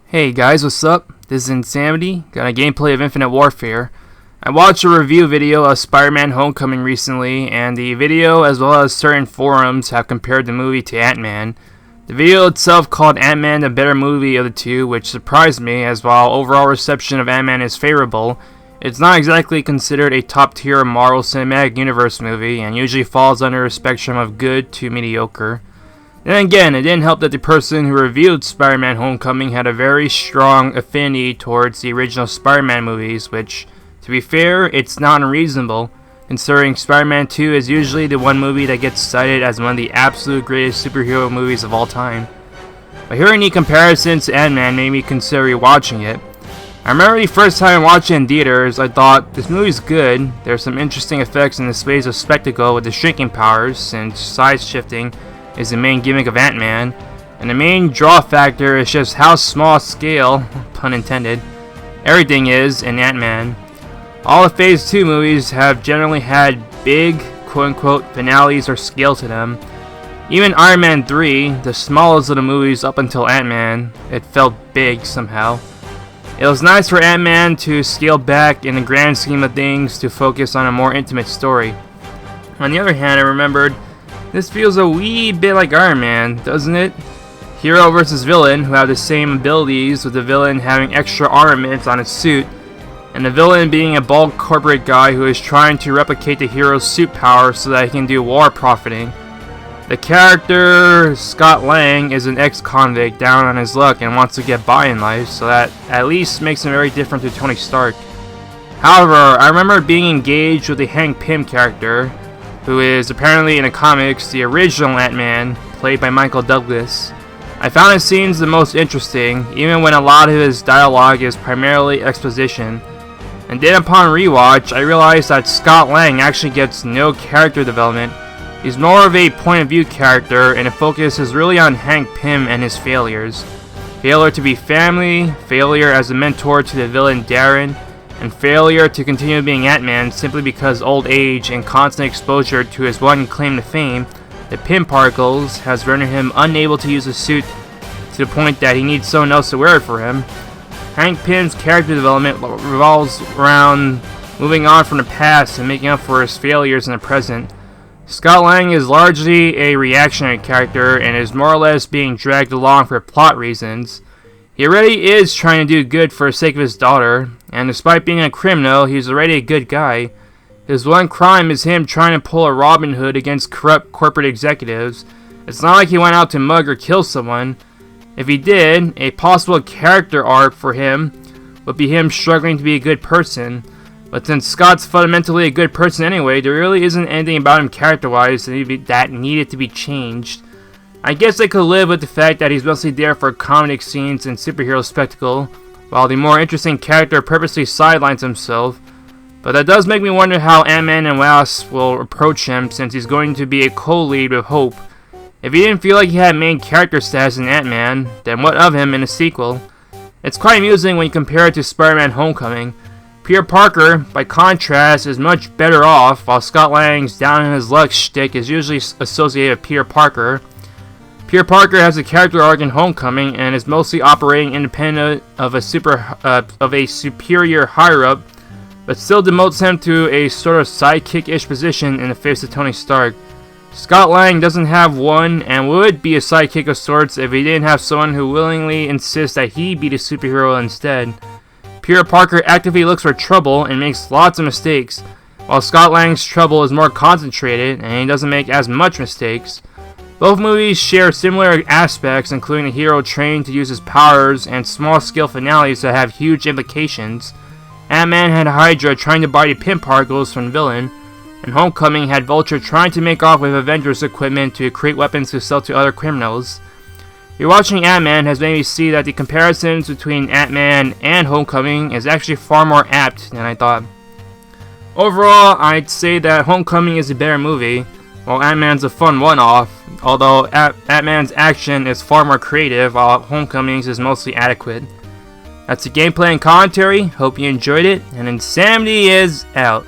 Hey guys, what's up? This is Insanity, got a gameplay of Infinite Warfare. I watched a review video of Spider-Man Homecoming recently, and the video as well as certain forums have compared the movie to Ant Man. The video itself called Ant Man the better movie of the two, which surprised me, as while overall reception of Ant Man is favorable, it's not exactly considered a top tier Marvel Cinematic Universe movie, and usually falls under a spectrum of good to mediocre. Then again, it didn't help that the person who reviewed Spider-Man Homecoming had a very strong affinity towards the original Spider-Man movies, which, to be fair, it's not unreasonable, considering Spider-Man 2 is usually the one movie that gets cited as one of the absolute greatest superhero movies of all time. But hearing the comparisons to Ant Man made me consider rewatching it. I remember the first time watching in theaters, I thought, this movie's good, there's some interesting effects and displays of spectacle with the shrinking powers, since size shifting is the main gimmick of Ant Man, and the main draw factor is just how small scale, pun intended, everything is in Ant Man. All the Phase 2 movies have generally had big, quote-unquote, finales or scale to them. Even Iron Man 3, the smallest of the movies up until Ant Man, it felt big somehow. It was nice for Ant Man to scale back in the grand scheme of things to focus on a more intimate story. On the other hand, I remembered, this feels a wee bit like Iron Man, doesn't it? Hero versus villain who have the same abilities, with the villain having extra armaments on his suit, and the villain being a bald corporate guy who is trying to replicate the hero's suit power so that he can do war profiting. The character Scott Lang is an ex-convict down on his luck and wants to get by in life, so that at least makes him very different to Tony Stark. However, I remember being engaged with the Hank Pym character, who is apparently in the comics the original Ant Man, played by Michael Douglas. I found his scenes the most interesting, even when a lot of his dialogue is primarily exposition. And then upon rewatch, I realized that Scott Lang actually gets no character development. He's more of a point of view character, and the focus is really on Hank Pym and his failures. Failure to be family, failure as a mentor to the villain Darren, and failure to continue being Ant Man simply because old age and constant exposure to his one claim to fame, the Pym particles, has rendered him unable to use the suit to the point that he needs someone else to wear it for him. Hank Pym's character development revolves around moving on from the past and making up for his failures in the present. Scott Lang is largely a reactionary character and is more or less being dragged along for plot reasons. He already is trying to do good for the sake of his daughter, and despite being a criminal, he's already a good guy. His one crime is him trying to pull a Robin Hood against corrupt corporate executives. It's not like he went out to mug or kill someone. If he did, a possible character arc for him would be him struggling to be a good person. But since Scott's fundamentally a good person anyway, there really isn't anything about him character-wise that needed to be changed. I guess I could live with the fact that he's mostly there for comedic scenes and superhero spectacle, while the more interesting character purposely sidelines himself. But that does make me wonder how Ant Man and Wasp will approach him, since he's going to be a co-lead with Hope. If he didn't feel like he had main character status in Ant Man, then what of him in the sequel? It's quite amusing when you compare it to Spider-Man Homecoming. Peter Parker, by contrast, is much better off, while Scott Lang's down in his luck shtick is usually associated with Peter Parker. Peter Parker has a character arc in Homecoming and is mostly operating independent of a superior higher-up, but still demotes him to a sort of sidekick-ish position in the face of Tony Stark. Scott Lang doesn't have one and would be a sidekick of sorts if he didn't have someone who willingly insists that he be the superhero instead. Peter Parker actively looks for trouble and makes lots of mistakes, while Scott Lang's trouble is more concentrated and he doesn't make as much mistakes. Both movies share similar aspects, including the hero trained to use his powers and small-scale finales that have huge implications. Ant Man had Hydra trying to buy the Pym particles from the villain, and Homecoming had Vulture trying to make off with Avengers equipment to create weapons to sell to other criminals. Rewatching Ant Man has made me see that the comparisons between Ant Man and Homecoming is actually far more apt than I thought. Overall, I'd say that Homecoming is a better movie, while Ant Man's a fun one-off, although Ant Man's action is far more creative, while Homecoming's is mostly adequate. That's the gameplay and commentary, hope you enjoyed it, and Insanity is out.